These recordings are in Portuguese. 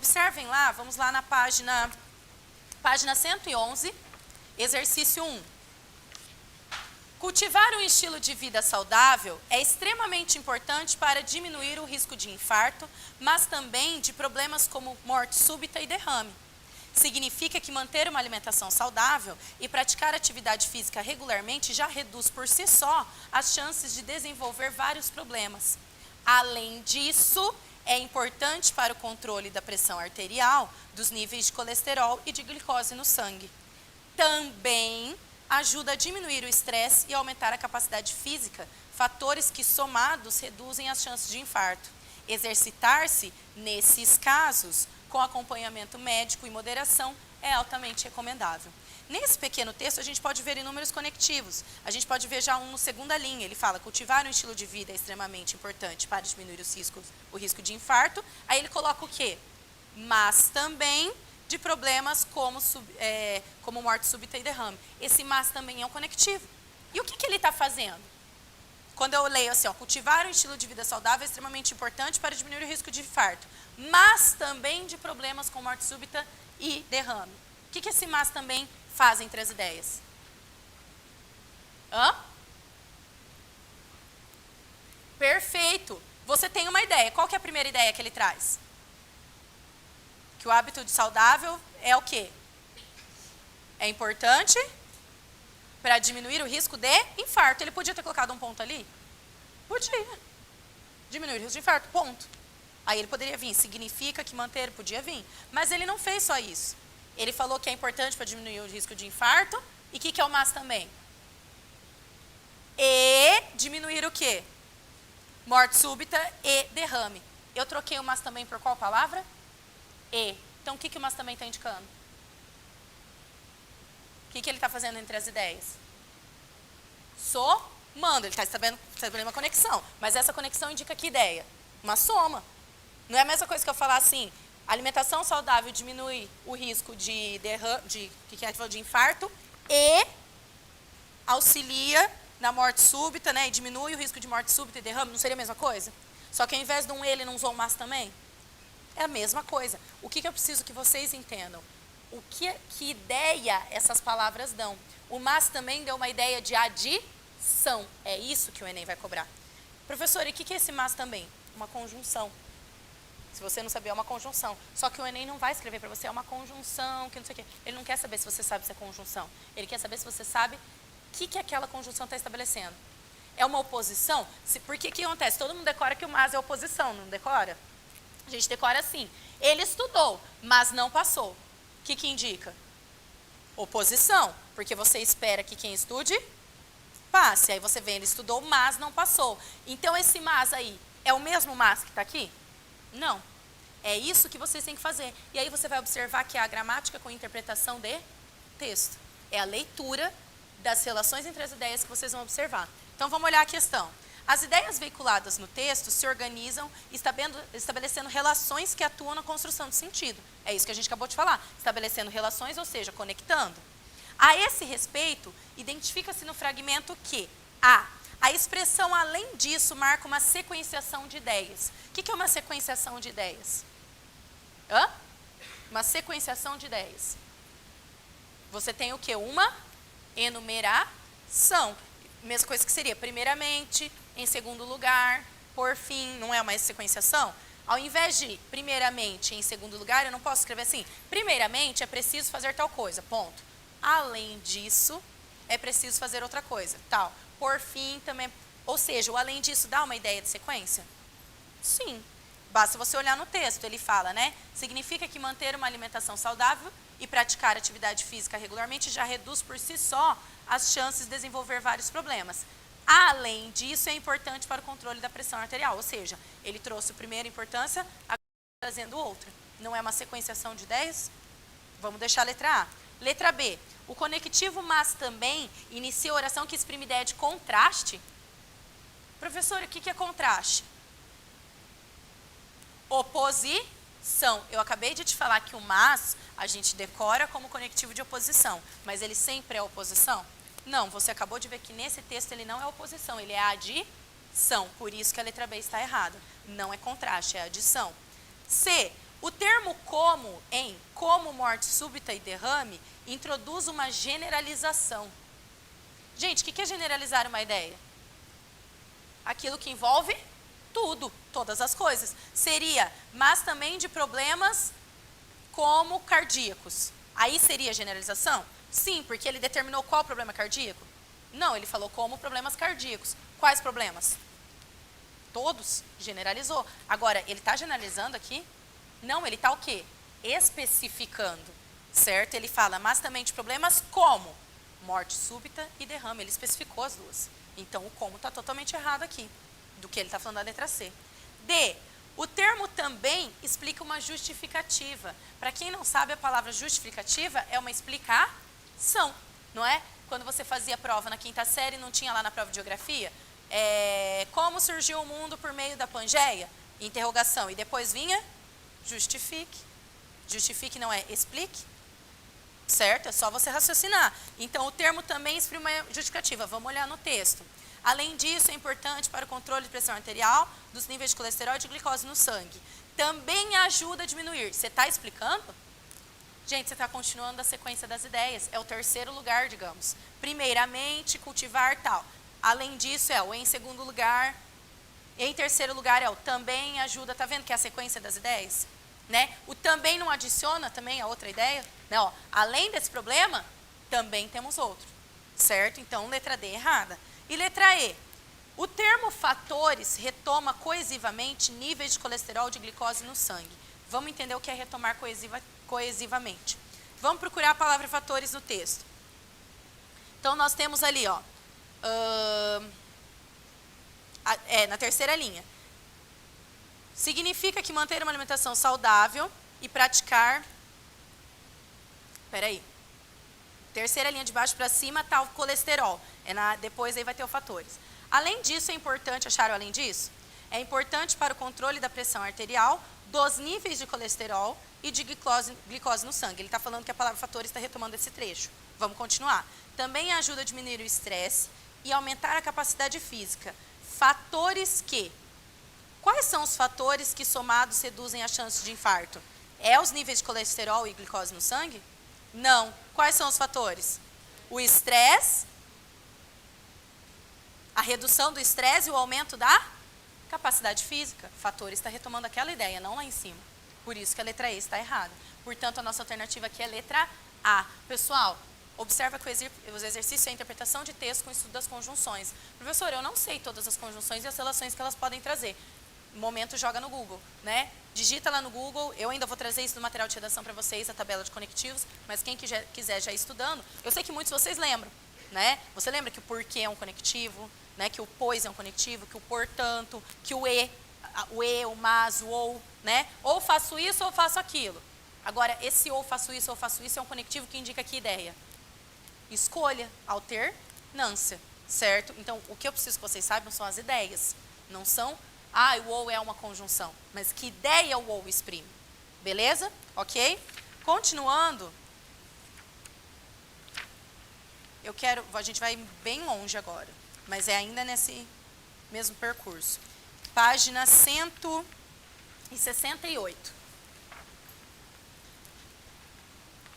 Observem lá, vamos lá na página 111, exercício 1. Cultivar um estilo de vida saudável é extremamente importante para diminuir o risco de infarto, mas também de problemas como morte súbita e derrame. Significa que manter uma alimentação saudável e praticar atividade física regularmente já reduz por si só as chances de desenvolver vários problemas. Além disso, é importante para o controle da pressão arterial, dos níveis de colesterol e de glicose no sangue. Também ajuda a diminuir o estresse e aumentar a capacidade física, fatores que somados reduzem as chances de infarto. Exercitar-se, nesses casos, com acompanhamento médico e moderação, é altamente recomendável. Nesse pequeno texto, a gente pode ver inúmeros conectivos. A gente pode ver já um no segunda linha. Ele fala, cultivar um estilo de vida é extremamente importante para diminuir o risco de infarto. Aí ele coloca o quê? Mas também de problemas como morte súbita e derrame. Esse mas também é um conectivo. E o que ele está fazendo? Quando eu leio assim, ó, cultivar um estilo de vida saudável é extremamente importante para diminuir o risco de infarto, mas também de problemas com morte súbita e derrame. O que esse mas também faz entre as ideias? Hã? Perfeito. Você tem uma ideia. Qual que é a primeira ideia que ele traz? Que o hábito de saudável é o quê? É importante para diminuir o risco de infarto. Ele podia ter colocado um ponto ali? Podia. Diminuir o risco de infarto, ponto. Aí ele poderia vir, significa que manter, podia vir. Mas ele não fez só isso. Ele falou que é importante para diminuir o risco de infarto. E o que é o mas também? E diminuir o quê? Morte súbita e derrame. Eu troquei o mas também por qual palavra? E. Então o que o mas também está indicando? O que ele está fazendo entre as ideias? Somando, ele está estabelecendo uma conexão. Mas essa conexão indica que ideia? Uma soma. Não é a mesma coisa que eu falar assim, alimentação saudável diminui o risco de infarto e auxilia na morte súbita, né? E diminui o risco de morte súbita e derrame. Não seria a mesma coisa? Só que ao invés de um ele, não usou um mas também? É a mesma coisa. O que eu preciso que vocês entendam? Que ideia essas palavras dão? O mas também deu uma ideia de adição. É isso que o Enem vai cobrar. Professor, e o que é esse mas também? Uma conjunção. Se você não saber, é uma conjunção. Só que o Enem não vai escrever para você, é uma conjunção, que não sei o quê. Ele não quer saber se você sabe se é conjunção. Ele quer saber se você sabe o que aquela conjunção está estabelecendo. É uma oposição? Porque o que acontece? Todo mundo decora que o mas é oposição, não decora? A gente decora assim. Ele estudou, mas não passou. O que indica? Oposição. Porque você espera que quem estude passe. Aí você vê, ele estudou, mas não passou. Então esse mas aí, é o mesmo mas que está aqui? Não. É isso que vocês têm que fazer. E aí você vai observar que é a gramática com interpretação de texto. É a leitura das relações entre as ideias que vocês vão observar. Então vamos olhar a questão. As ideias veiculadas no texto se organizam estabelecendo relações que atuam na construção do sentido. É isso que a gente acabou de falar. Estabelecendo relações, ou seja, conectando. A esse respeito, identifica-se no fragmento que a expressão além disso marca uma sequenciação de ideias. O que é uma sequenciação de ideias? Uma sequenciação de ideias. Você tem o quê? Uma enumeração. Mesma coisa que seria primeiramente, em segundo lugar, por fim. Não é uma sequenciação? Ao invés de primeiramente, em segundo lugar, eu não posso escrever assim. Primeiramente, é preciso fazer tal coisa, ponto. Além disso, é preciso fazer outra coisa, tal. Por fim, também. Ou seja, o além disso dá uma ideia de sequência? Sim. Basta você olhar no texto, ele fala, né? Significa que manter uma alimentação saudável e praticar atividade física regularmente já reduz por si só as chances de desenvolver vários problemas. Além disso, é importante para o controle da pressão arterial. Ou seja, ele trouxe a primeira importância, agora trazendo outra. Não é uma sequenciação de ideias? Vamos deixar a letra A. Letra B. O conectivo mas também inicia a oração que exprime ideia de contraste. Professora, o que é contraste? Oposição. Eu acabei de te falar que o mas a gente decora como conectivo de oposição, mas ele sempre é oposição? Não, você acabou de ver que nesse texto ele não é oposição, ele é adição. Por isso que a letra B está errada. Não é contraste, é adição. C. O termo como, em como morte súbita e derrame, introduz uma generalização. Gente, o que é generalizar uma ideia? Aquilo que envolve tudo, todas as coisas. Seria, mas também de problemas como cardíacos. Aí seria generalização? Sim, porque ele determinou qual problema cardíaco? Não, ele falou como problemas cardíacos. Quais problemas? Todos, generalizou. Agora, ele está generalizando aqui? Não, ele está o quê? Especificando, certo? Ele fala, mas também de problemas como morte súbita e derrame. Ele especificou as duas. Então, o como está totalmente errado aqui, do que ele está falando da letra C. D, o termo também explica uma justificativa. Para quem não sabe, a palavra justificativa é uma explicação, não é? Quando você fazia prova na quinta série, não tinha lá na prova de geografia? Como surgiu o mundo por meio da Pangeia? Interrogação. E depois vinha justifique. Justifique não é explique, certo? É só você raciocinar. Então, o termo também exprime uma justificativa. Vamos olhar no texto. Além disso, é importante para o controle de pressão arterial, dos níveis de colesterol e de glicose no sangue. Também ajuda a diminuir. Você está explicando? Gente, você está continuando a sequência das ideias. É o terceiro lugar, digamos. Primeiramente, cultivar tal. Além disso, é o em segundo lugar. Em terceiro lugar, é o também ajuda. Está vendo que é a sequência das ideias? Né? O também não adiciona também a outra ideia? Não, ó, além desse problema, também temos outro. Certo? Então, letra D errada. E letra E. O termo fatores retoma coesivamente níveis de colesterol e de glicose no sangue. Vamos entender o que é retomar coesivamente. Vamos procurar a palavra fatores no texto. Então, nós temos ali, ó, na terceira linha. Significa que manter uma alimentação saudável e praticar... Espera aí. Terceira linha de baixo para cima está o colesterol. Depois aí vai ter os fatores. Além disso, é importante, acharam além disso? É importante para o controle da pressão arterial, dos níveis de colesterol e de glicose no sangue. Ele está falando que a palavra fatores está retomando esse trecho. Vamos continuar. Também ajuda a diminuir o estresse e aumentar a capacidade física. Fatores que... Quais são os fatores que somados reduzem a chance de infarto? É os níveis de colesterol e glicose no sangue? Não. Quais são os fatores? O estresse, a redução do estresse e o aumento da capacidade física. Fatores está retomando aquela ideia, não lá em cima. Por isso que a letra E está errada. Portanto, a nossa alternativa aqui é a letra A. Pessoal, observa que os exercícios é a interpretação de texto com o estudo das conjunções. Professor, eu não sei todas as conjunções e as relações que elas podem trazer. Momento, joga no Google, né? Digita lá no Google, eu ainda vou trazer isso no material de redação para vocês, a tabela de conectivos, mas quem quiser já ir estudando, eu sei que muitos de vocês lembram, né? Você lembra que o porquê é um conectivo, né? Que o pois é um conectivo, que o portanto, que o o mas, o ou, né? Ou faço isso ou faço aquilo. Agora, esse ou faço isso é um conectivo que indica que ideia? Escolha, alternância, certo? Então, o que eu preciso que vocês saibam são as ideias, não são... o ou é uma conjunção. Mas que ideia o ou exprime? Beleza? Ok? Continuando. A gente vai bem longe agora. Mas é ainda nesse mesmo percurso. Página 168.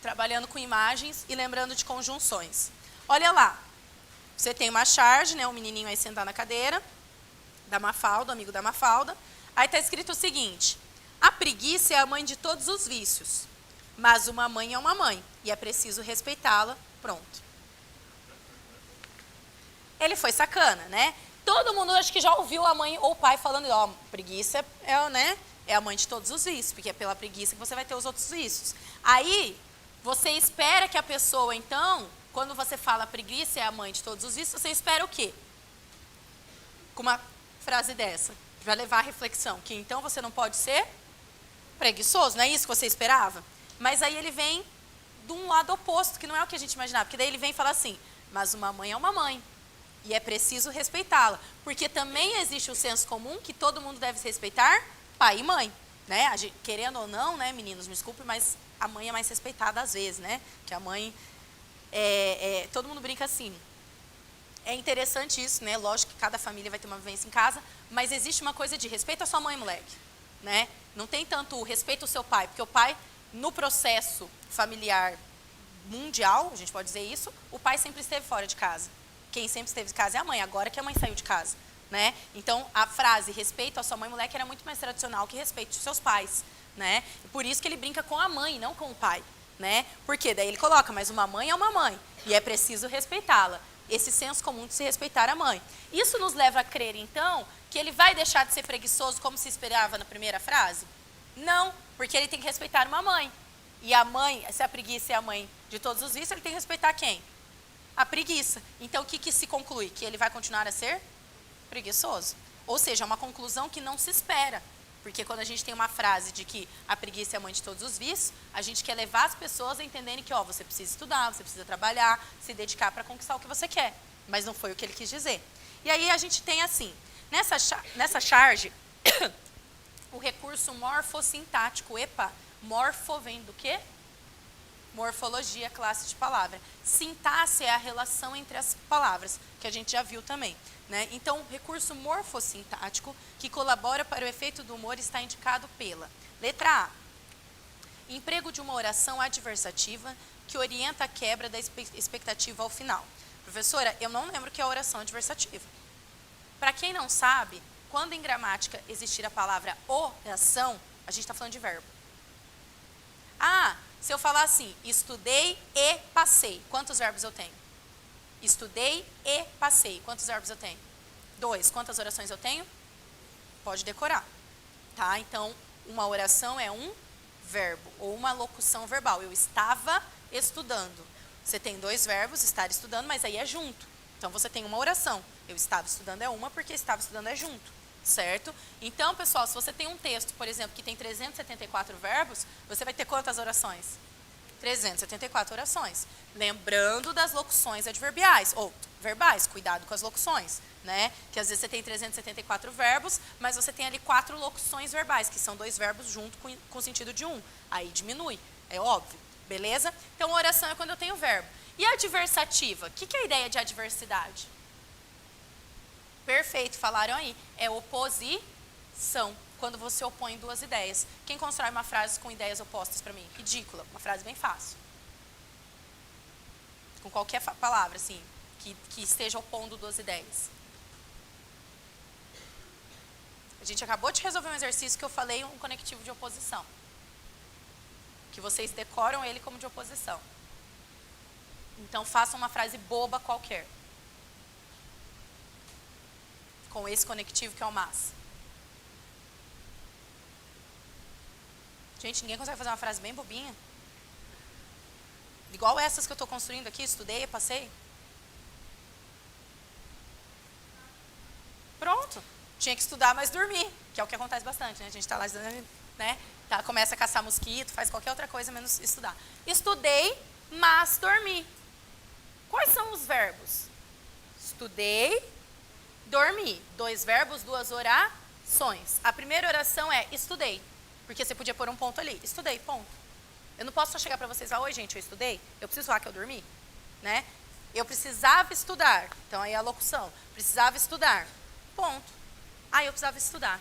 Trabalhando com imagens e lembrando de conjunções. Olha lá. Você tem uma charge, né? O menininho aí sentado na cadeira. Da Mafalda, amigo da Mafalda. Aí está escrito o seguinte: a preguiça é a mãe de todos os vícios, mas uma mãe é uma mãe e é preciso respeitá-la. Pronto. Ele foi sacana, né? Todo mundo acho que já ouviu a mãe ou o pai falando, ó, preguiça é a mãe de todos os vícios, porque é pela preguiça que você vai ter os outros vícios. Aí, você espera que a pessoa, então, quando você fala preguiça é a mãe de todos os vícios, você espera o quê? Com uma frase dessa, para levar a reflexão, que então você não pode ser preguiçoso, não é isso que você esperava? Mas aí ele vem de um lado oposto, que não é o que a gente imaginava, porque daí ele vem e fala assim, mas uma mãe é uma mãe, e é preciso respeitá-la, porque também existe o senso comum que todo mundo deve respeitar pai e mãe, né? Querendo ou não, né, meninos, me desculpe, mas a mãe é mais respeitada às vezes, né? Que a mãe, todo mundo brinca assim. É interessante isso, né? Lógico que cada família vai ter uma vivência em casa, mas existe uma coisa de respeito à sua mãe, moleque. né? Não tem tanto respeito ao seu pai, porque o pai, no processo familiar mundial, a gente pode dizer isso, o pai sempre esteve fora de casa. Quem sempre esteve em casa é a mãe, agora que a mãe saiu de casa, né? Então, a frase respeito a sua mãe, moleque, era muito mais tradicional que respeito aos seus pais, né? E por isso que ele brinca com a mãe, não com o pai, né? Porque daí ele coloca, mas uma mãe é uma mãe, e é preciso respeitá-la. Esse senso comum de se respeitar a mãe. Isso nos leva a crer, então, que ele vai deixar de ser preguiçoso como se esperava na primeira frase? Não, porque ele tem que respeitar uma mãe. E a mãe, se a preguiça é a mãe de todos os vícios, ele tem que respeitar quem? A preguiça. Então, o que se conclui? Que ele vai continuar a ser preguiçoso. Ou seja, é uma conclusão que não se espera. Porque quando a gente tem uma frase de que a preguiça é a mãe de todos os vícios, a gente quer levar as pessoas a entenderem que, ó, você precisa estudar, você precisa trabalhar, se dedicar para conquistar o que você quer. Mas não foi o que ele quis dizer. E aí a gente tem assim, nessa charge, o recurso morfossintático, morfo vem do quê? Morfologia, classe de palavra. Sintaxe é a relação entre as palavras, que a gente já viu também, né? Então, o recurso morfossintático, que colabora para o efeito do humor, está indicado pela letra A. Emprego de uma oração adversativa que orienta a quebra da expectativa ao final. Professora, eu não lembro o que é oração adversativa. Para quem não sabe, quando em gramática existir a palavra oração, a gente está falando de verbo. Ah, se eu falar assim, estudei e passei, quantos verbos eu tenho? Estudei e passei, quantos verbos eu tenho? 2. Quantas orações eu tenho? Pode decorar, tá? Então, uma oração é um verbo ou uma locução verbal. Eu estava estudando. Você tem 2 verbos, estar estudando, mas aí é junto. Então, você tem uma oração. Eu estava estudando é uma, porque estava estudando é junto. Certo? Então, pessoal, se você tem um texto, por exemplo, que tem 374 verbos, você vai ter quantas orações? 374 orações. Lembrando das locuções adverbiais, ou verbais, cuidado com as locuções, né? Que às vezes você tem 374 verbos, mas você tem ali 4 locuções verbais, que são 2 verbos junto com o sentido de um. Aí diminui, é óbvio, beleza? Então, oração é quando eu tenho verbo. E a adversativa? O que é a ideia de adversidade? Perfeito, falaram aí. É oposição, quando você opõe 2 ideias. Quem constrói uma frase com ideias opostas para mim? Ridícula, uma frase bem fácil. Com qualquer palavra, assim, que esteja opondo 2 ideias. A gente acabou de resolver um exercício que eu falei, um conectivo de oposição. Que vocês decoram ele como de oposição. Então, façam uma frase boba qualquer. Com esse conectivo que é o mas. Gente, ninguém consegue fazer uma frase bem bobinha? Igual essas que eu estou construindo aqui, estudei, passei. Pronto. Tinha que estudar, mas dormir, que é o que acontece bastante, né? A gente está lá, né? Tá, começa a caçar mosquito, faz qualquer outra coisa menos estudar. Estudei, mas dormi. Quais são os verbos? Estudei, dormi. 2 verbos, 2 orações. A primeira oração é estudei, porque você podia pôr um ponto ali. Estudei, ponto. Eu não posso só chegar para vocês e falar, oi gente, eu estudei. Eu preciso falar que eu dormi, né? Eu precisava estudar. Então aí é a locução. Precisava estudar. Ponto. Ah, eu precisava estudar.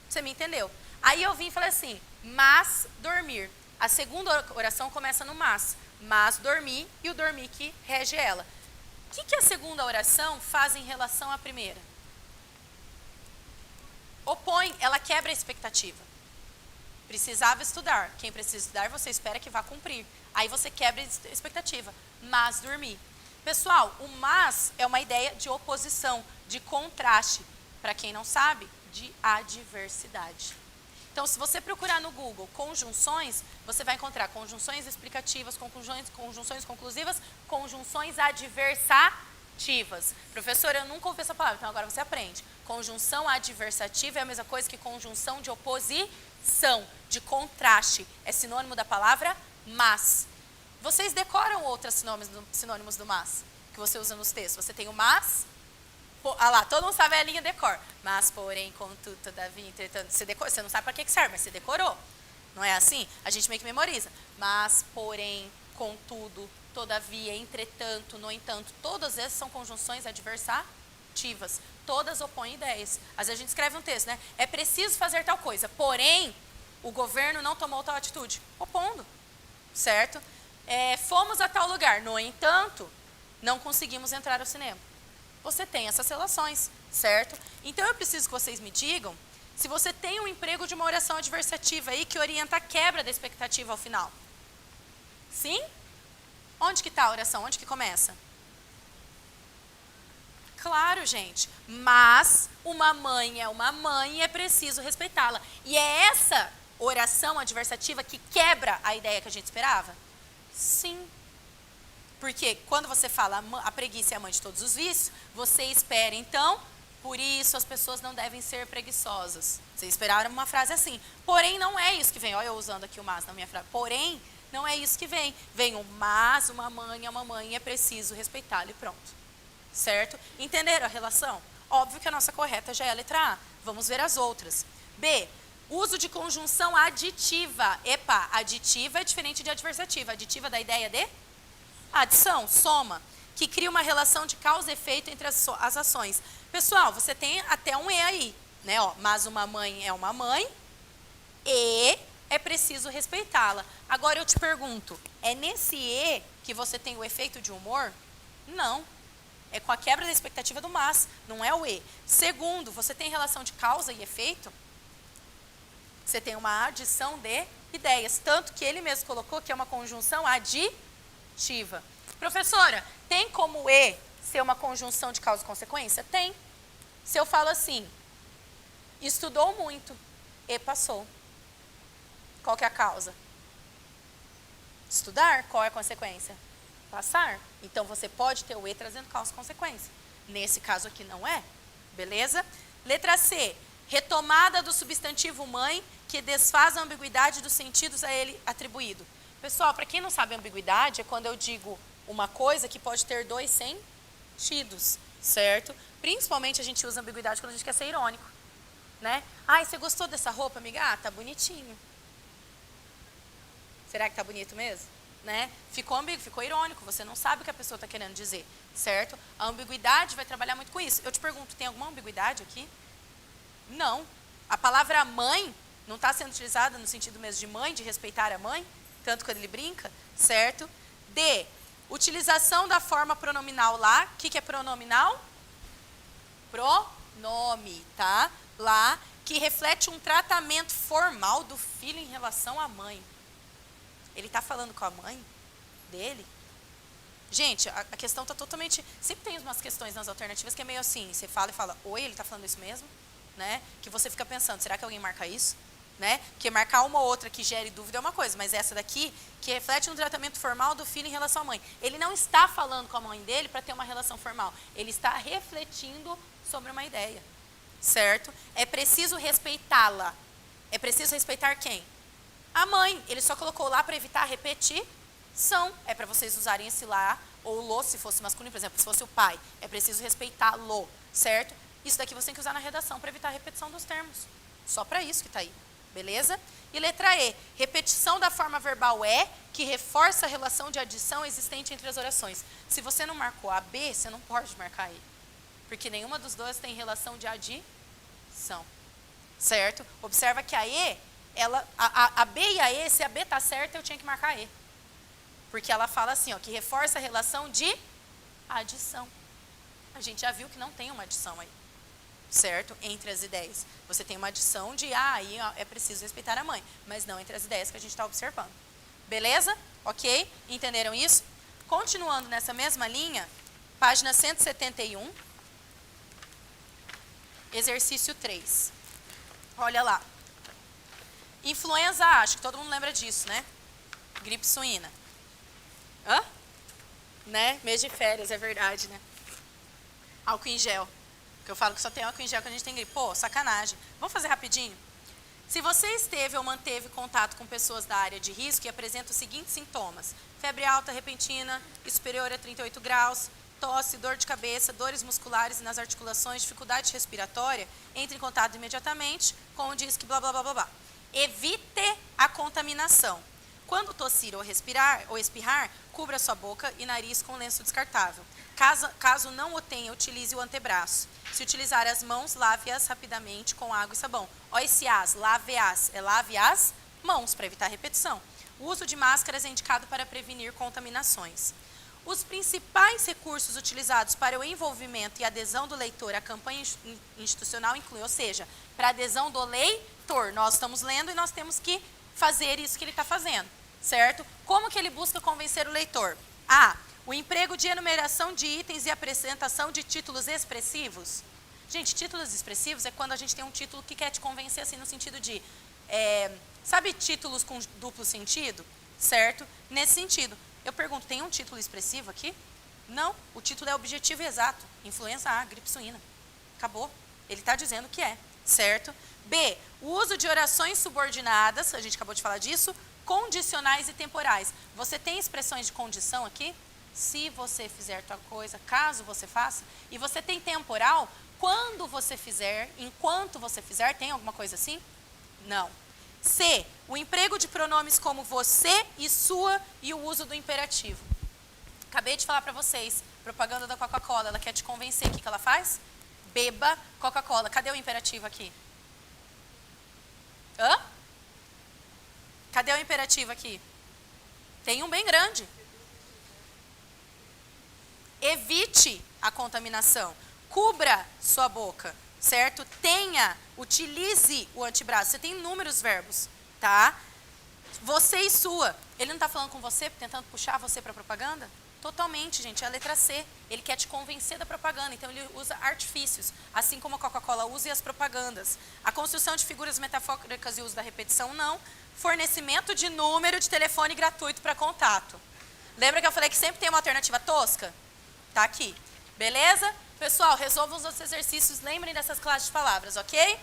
Você me entendeu? Aí eu vim e falei assim, mas dormir. A segunda oração começa no mas dormi e o dormir que rege ela. O que a segunda oração faz em relação à primeira? Opõe, ela quebra a expectativa. Precisava estudar. Quem precisa estudar, você espera que vá cumprir. Aí você quebra a expectativa. Mas dormir. Pessoal, o mas é uma ideia de oposição, de contraste. Para quem não sabe, de adversidade. Então, se você procurar no Google conjunções, você vai encontrar conjunções explicativas, conjunções conclusivas, conjunções adversativas. Professora, eu nunca ouvi essa palavra, então agora você aprende. Conjunção adversativa é a mesma coisa que conjunção de oposição, de contraste. É sinônimo da palavra mas. Vocês decoram outros sinônimos do mas, que você usa nos textos. Você tem o mas... Ah lá, todo mundo sabe a linha decor. Mas, porém, contudo, todavia, entretanto. Você não sabe para que serve, mas você decorou. Não é assim? A gente meio que memoriza. Mas, porém, contudo, todavia, entretanto, no entanto. Todas essas são conjunções adversativas. todas opõem ideias. Às vezes a gente escreve um texto, né? É preciso fazer tal coisa, porém, o governo não tomou tal atitude. Opondo, certo? Fomos a tal lugar, no entanto, não conseguimos entrar ao cinema. Você tem essas relações, certo? Então, eu preciso que vocês me digam se você tem um emprego de uma oração adversativa aí que orienta a quebra da expectativa ao final. Sim? Onde que está a oração? Onde que começa? Claro, gente. Mas uma mãe é uma mãe e é preciso respeitá-la. E é essa oração adversativa que quebra a ideia que a gente esperava? Sim. Porque quando você fala a preguiça é a mãe de todos os vícios, você espera, então, por isso as pessoas não devem ser preguiçosas. Vocês esperaram uma frase assim. Porém, não é isso que vem. Olha eu usando aqui o mas na minha frase. Porém, não é isso que vem. Vem o mas, uma mãe é uma mãe e é preciso respeitá-la e pronto. Certo? Entenderam a relação? Óbvio que a nossa correta já é a letra A. Vamos ver as outras. B. Uso de conjunção aditiva. Epa, aditiva é diferente de adversativa. Aditiva da ideia de adição, soma, que cria uma relação de causa e efeito entre as ações. Pessoal, você tem até um E aí, né? Ó, mas uma mãe é uma mãe e é preciso respeitá-la. Agora eu te pergunto, é nesse E que você tem o efeito de humor? Não. É com a quebra da expectativa do mas, não é o E. Segundo, você tem relação de causa e efeito? Você tem uma adição de ideias, tanto que ele mesmo colocou que é uma conjunção aditiva. Professora, tem como E ser uma conjunção de causa e consequência? Tem. Se eu falo assim, estudou muito, E passou. Qual que é a causa? Estudar. Qual é a consequência? Passar. Então, você pode ter o E trazendo causa e consequência. Nesse caso aqui não é. Beleza? Letra C. Retomada do substantivo mãe que desfaz a ambiguidade dos sentidos a ele atribuído. Pessoal, para quem não sabe, ambiguidade é quando eu digo uma coisa que pode ter dois sentidos, certo? Principalmente a gente usa ambiguidade quando a gente quer ser irônico, né? Ai, você gostou dessa roupa, amiga? Ah, tá bonitinho. Será que tá bonito mesmo? Né? Ficou ambíguo, ficou irônico, você não sabe o que a pessoa está querendo dizer, certo? A ambiguidade vai trabalhar muito com isso. Eu te pergunto, tem alguma ambiguidade aqui? Não. A palavra mãe não está sendo utilizada no sentido mesmo de mãe, de respeitar a mãe, tanto quando ele brinca, certo? D. Utilização da forma pronominal lá. O que é pronominal? Pronome, tá? Lá, que reflete um tratamento formal do filho em relação à mãe. Ele está falando com a mãe dele? Gente, a questão está totalmente... Sempre tem umas questões nas alternativas que é meio assim, você fala e fala, oi, ele está falando isso mesmo? Né? Que você fica pensando, será que alguém marca isso? Né? Porque marcar uma ou outra que gere dúvida é uma coisa, mas essa daqui, que reflete um tratamento formal do filho em relação à mãe. Ele não está falando com a mãe dele para ter uma relação formal. Ele está refletindo sobre uma ideia. Certo? É preciso respeitá-la. É preciso respeitar quem? A mãe. Ele só colocou lá para evitar a repetição. É para vocês usarem esse lá, ou lo, se fosse masculino, por exemplo, se fosse o pai. É preciso respeitá-lo. Certo? Isso daqui você tem que usar na redação para evitar a repetição dos termos. Só para isso que está aí. Beleza? E letra E, repetição da forma verbal é, que reforça a relação de adição existente entre as orações. Se você não marcou a B, você não pode marcar E. Porque nenhuma dos dois tem relação de adição. Certo? Observa que a E, a B e a E, se a B está certa, eu tinha que marcar E. Porque ela fala assim, ó, que reforça a relação de adição. A gente já viu que não tem uma adição aí. Certo? Entre as ideias. Você tem uma adição de, aí é preciso respeitar a mãe, mas não entre as ideias que a gente está observando. Beleza? Ok? Entenderam isso? Continuando nessa mesma linha, página 171, exercício 3. Olha lá. Influenza, acho que todo mundo lembra disso, né? Gripe suína. Hã? Né? Mês de férias, é verdade, né? Álcool em gel. Eu falo que só tem álcool em gel que a gente tem gripe. Pô, sacanagem. Vamos fazer rapidinho? Se você esteve ou manteve contato com pessoas da área de risco e apresenta os seguintes sintomas: febre alta repentina e superior a 38 graus, tosse, dor de cabeça, dores musculares e nas articulações, dificuldade respiratória, entre em contato imediatamente com o DISC, blá, blá, blá, blá, blá. Evite a contaminação. Quando tossir ou respirar ou espirrar, cubra sua boca e nariz com lenço descartável. Caso não o tenha, utilize o antebraço. Se utilizar as mãos, lave-as rapidamente com água e sabão. Olha esse as, lave-as, é lave as mãos, para evitar repetição. O uso de máscaras é indicado para prevenir contaminações. Os principais recursos utilizados para o envolvimento e adesão do leitor à campanha institucional incluem, ou seja, para adesão do leitor. Nós estamos lendo e nós temos que fazer isso que ele está fazendo, certo? Como que ele busca convencer o leitor? A. O emprego de enumeração de itens e apresentação de títulos expressivos. Gente, títulos expressivos é quando a gente tem um título que quer te convencer, assim, no sentido de... sabe títulos com duplo sentido? Certo? Nesse sentido. Eu pergunto, tem um título expressivo aqui? Não. O título é objetivo e exato. Influenza A, gripe suína. Acabou. Ele está dizendo que é. Certo? B. O uso de orações subordinadas, a gente acabou de falar disso, condicionais e temporais. Você tem expressões de condição aqui? Se você fizer tal coisa, caso você faça. E você tem temporal, quando você fizer, enquanto você fizer, tem alguma coisa assim? Não. C. O emprego de pronomes como você e sua e o uso do imperativo. Acabei de falar para vocês, propaganda da Coca-Cola, ela quer te convencer, o que ela faz? Beba Coca-Cola. Cadê o imperativo aqui? Hã? Cadê o imperativo aqui? Tem um bem grande. Evite a contaminação. Cubra sua boca, certo? Tenha, utilize o antebraço. Você tem inúmeros verbos, tá? Você e sua. Ele não está falando com você, tentando puxar você para a propaganda? Totalmente, gente. É a letra C. Ele quer te convencer da propaganda, então ele usa artifícios, assim como a Coca-Cola usa e as propagandas. A construção de figuras metafóricas e o uso da repetição, não. Fornecimento de número de telefone gratuito para contato. Lembra que eu falei que sempre tem uma alternativa tosca? Tá aqui. Beleza? Pessoal, resolvam os outros exercícios. Lembrem dessas classes de palavras, ok?